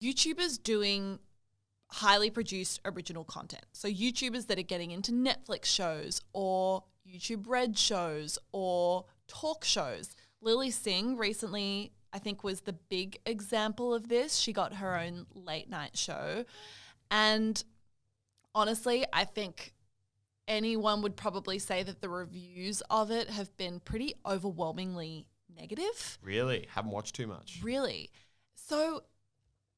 YouTubers doing highly produced original content. So YouTubers that are getting into Netflix shows or YouTube Red shows or talk shows. Lily Singh recently, I think, was the big example of this. She got her own late night show. And honestly, I think anyone would probably say that the reviews of it have been pretty overwhelmingly negative. Really? Haven't watched too much. Really. So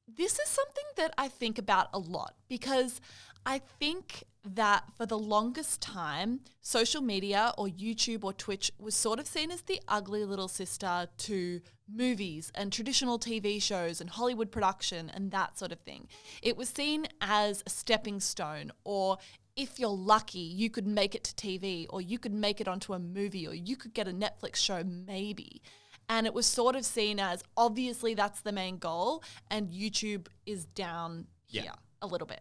this is something that I think about a lot because I think that for the longest time, social media or YouTube or Twitch was sort of seen as the ugly little sister to movies and traditional TV shows and Hollywood production and that sort of thing. It was seen as a stepping stone, or if you're lucky, you could make it to TV, or you could make it onto a movie, or you could get a Netflix show maybe. And it was sort of seen as, obviously that's the main goal, and YouTube is down here a little bit.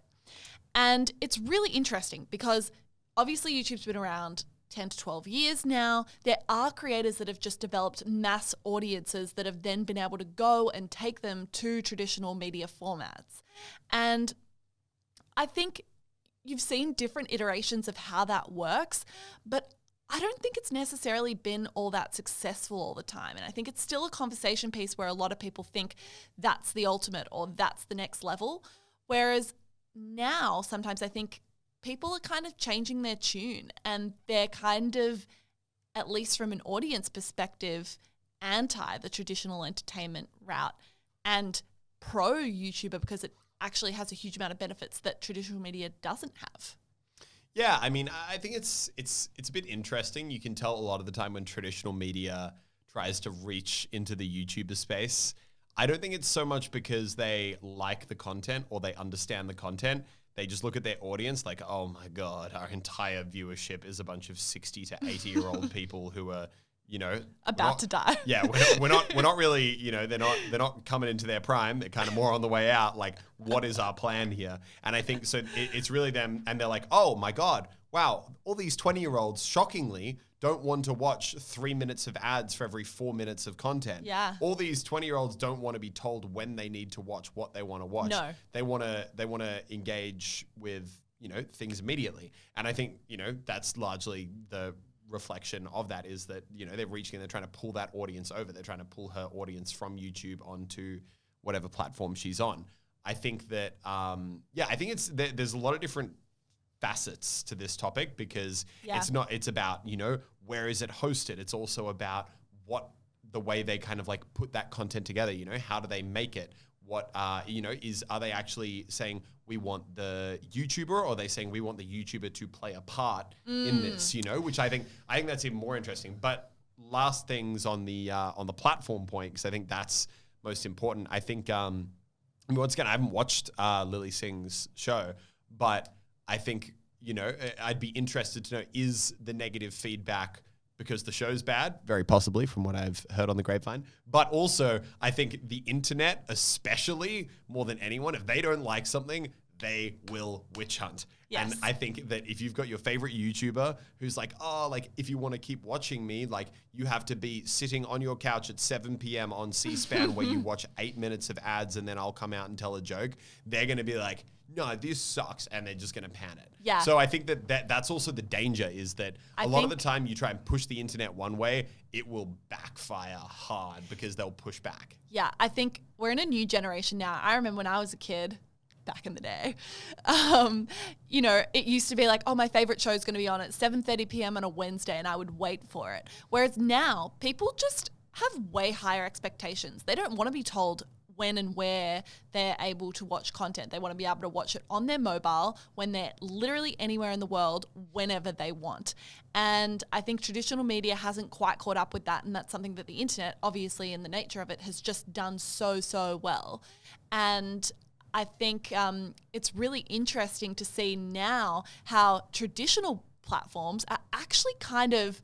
And it's really interesting because obviously YouTube's been around 10 to 12 years now. There are creators that have just developed mass audiences that have then been able to go and take them to traditional media formats. And I think you've seen different iterations of how that works, but I don't think it's necessarily been all that successful all the time. And I think it's still a conversation piece where a lot of people think that's the ultimate or that's the next level. Whereas now, sometimes I think people are kind of changing their tune and they're kind of, at least from an audience perspective, anti the traditional entertainment route and pro YouTuber because it actually has a huge amount of benefits that traditional media doesn't have. Yeah, I mean, I think it's a bit interesting. You can tell a lot of the time when traditional media tries to reach into the YouTuber space, I don't think it's so much because they like the content or they understand the content. They just look at their audience like, oh my God, our entire viewership is a bunch of 60 to 80-year-old people who are, you know, about to die. Yeah, we're not really, you know, they're not coming into their prime. They're kind of more on the way out. Like, what is our plan here? And I think so. It's really them, and they're like, oh my God, wow, all these 20-year-olds, shockingly, don't want to watch 3 minutes of ads for every 4 minutes of content. Yeah. All these 20-year-olds don't want to be told when they need to watch what they want to watch. No. They want to engage with, you know, things immediately. And I think, you know, that's largely the reflection of that is that, you know, they're reaching and they're trying to pull that audience over. They're trying to pull her audience from YouTube onto whatever platform she's on. I think that, I think there's a lot of different facets to this topic because it's about, you know, where is it hosted? It's also about the way they kind of like put that content together, you know, how do they make it? What, you know, are they actually saying we want the YouTuber, or are they saying we want the YouTuber to play a part in this, you know, which I think that's even more interesting. But last things on the platform point, because I think that's most important. I think, once again, I haven't watched Lily Singh's show, but I think, you know, I'd be interested to know, is the negative feedback because the show's bad? Very possibly, from what I've heard on the grapevine. But also, I think the internet, especially more than anyone, if they don't like something, they will witch hunt. Yes. And I think that if you've got your favorite YouTuber who's like, oh, like, if you want to keep watching me, like, you have to be sitting on your couch at 7 p.m. on C-SPAN where you watch 8 minutes of ads and then I'll come out and tell a joke, they're going to be like, no, this sucks, and they're just going to pan it. Yeah. So I think that's also the danger, is that a lot of the time you try and push the internet one way, it will backfire hard because they'll push back. Yeah, I think we're in a new generation now. I remember when I was a kid, back in the day, you know, it used to be like, oh, my favorite show is going to be on at 7:30 p.m. on a Wednesday, and I would wait for it. Whereas now, people just have way higher expectations. They don't want to be told when and where they're able to watch content. They want to be able to watch it on their mobile when they're literally anywhere in the world, whenever they want. And I think traditional media hasn't quite caught up with that. And that's something that the internet, obviously, in the nature of it, has just done so well. And I think it's really interesting to see now how traditional platforms are actually kind of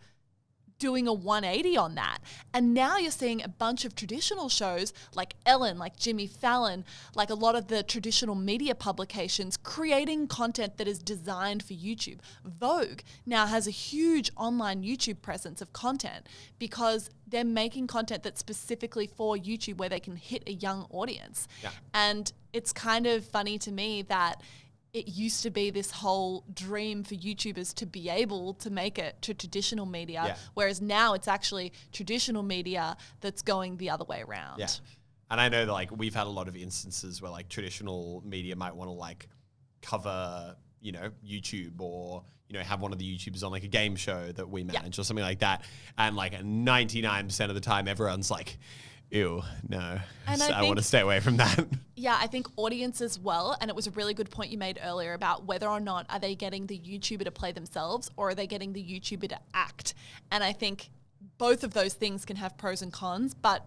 doing a 180 on that. And now you're seeing a bunch of traditional shows like Ellen, like Jimmy Fallon, like a lot of the traditional media publications creating content that is designed for YouTube. Vogue now has a huge online YouTube presence of content because they're making content that's specifically for YouTube where they can hit a young audience. Yeah. And it's kind of funny to me that it used to be this whole dream for YouTubers to be able to make it to traditional media, whereas now it's actually traditional media that's going the other way around. Yeah. And I know that like we've had a lot of instances where like traditional media might want to like cover, you know, YouTube or, you know, have one of the YouTubers on like a game show that we manage or something like that. And like 99% of the time, everyone's like, ew, no, and I want to stay away from that. Yeah, I think audience as well, and it was a really good point you made earlier about whether or not are they getting the YouTuber to play themselves or are they getting the YouTuber to act. And I think both of those things can have pros and cons, but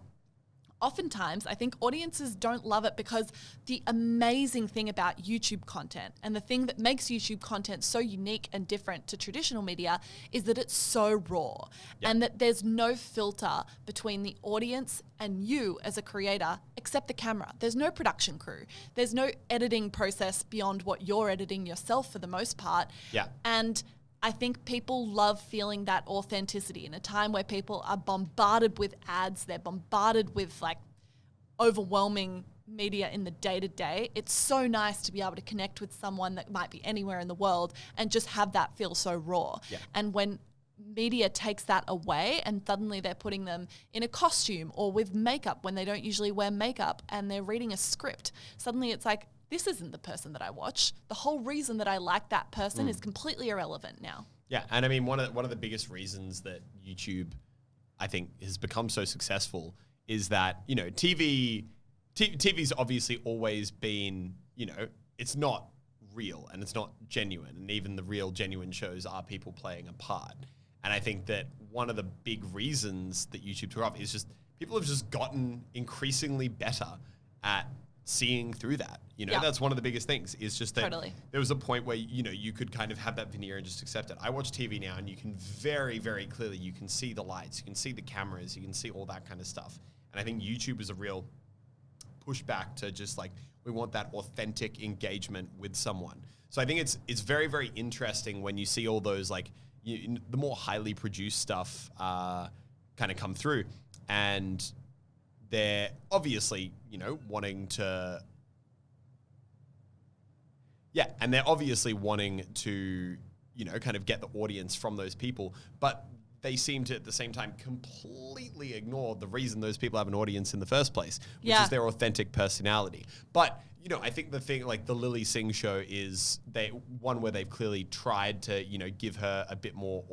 oftentimes, I think audiences don't love it because the amazing thing about YouTube content and the thing that makes YouTube content so unique and different to traditional media is that it's so raw and that there's no filter between the audience and you as a creator except the camera. There's no production crew. There's no editing process beyond what you're editing yourself for the most part. Yeah. And I think people love feeling that authenticity in a time where people are bombarded with ads. They're bombarded with like overwhelming media in the day-to-day. It's so nice to be able to connect with someone that might be anywhere in the world and just have that feel so raw. Yeah. And when media takes that away and suddenly they're putting them in a costume or with makeup when they don't usually wear makeup and they're reading a script, suddenly it's like, this isn't the person that I watch. The whole reason that I like that person is completely irrelevant now. Yeah, and I mean, one of the biggest reasons that YouTube, I think, has become so successful is that, you know, TV's obviously always been, you know, it's not real and it's not genuine. And even the real genuine shows are people playing a part. And I think that one of the big reasons that YouTube took off is just people have just gotten increasingly better at seeing through that. You know, that's one of the biggest things is just that there was a point where, you know, you could kind of have that veneer and just accept it. I watch TV now and you can very, very clearly, you can see the lights, you can see the cameras, you can see all that kind of stuff. And I think YouTube is a real pushback to just like, we want that authentic engagement with someone. So I think it's very, very interesting when you see all those like the more highly produced stuff kind of come through, and they're obviously, you know, wanting to, and they're obviously wanting to, you know, kind of get the audience from those people, but they seem to, at the same time, completely ignore the reason those people have an audience in the first place, which is their authentic personality. But, you know, I think the thing, like the Lily Singh show is one where they've clearly tried to, you know, give her a bit more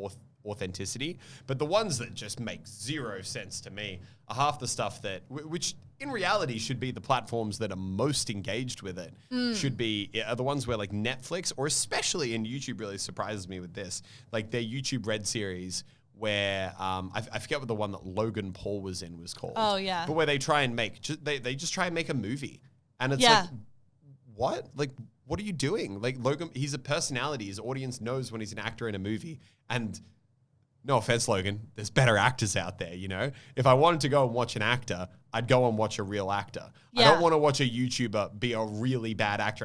authenticity. But the ones that just make zero sense to me are half the stuff that, which in reality should be the platforms that are most engaged with it, are the ones where like Netflix, or especially in YouTube really surprises me with this, like their YouTube Red series, where I forget what the one that Logan Paul was in was called. Oh, yeah. But where they try and make, they just try and make a movie. And it's like, what? Like, what are you doing? Like Logan, he's a personality. His audience knows when he's an actor in a movie. And no offense, Logan, there's better actors out there, you know? If I wanted to go and watch an actor, I'd go and watch a real actor. I don't want to watch a YouTuber be a really bad actor.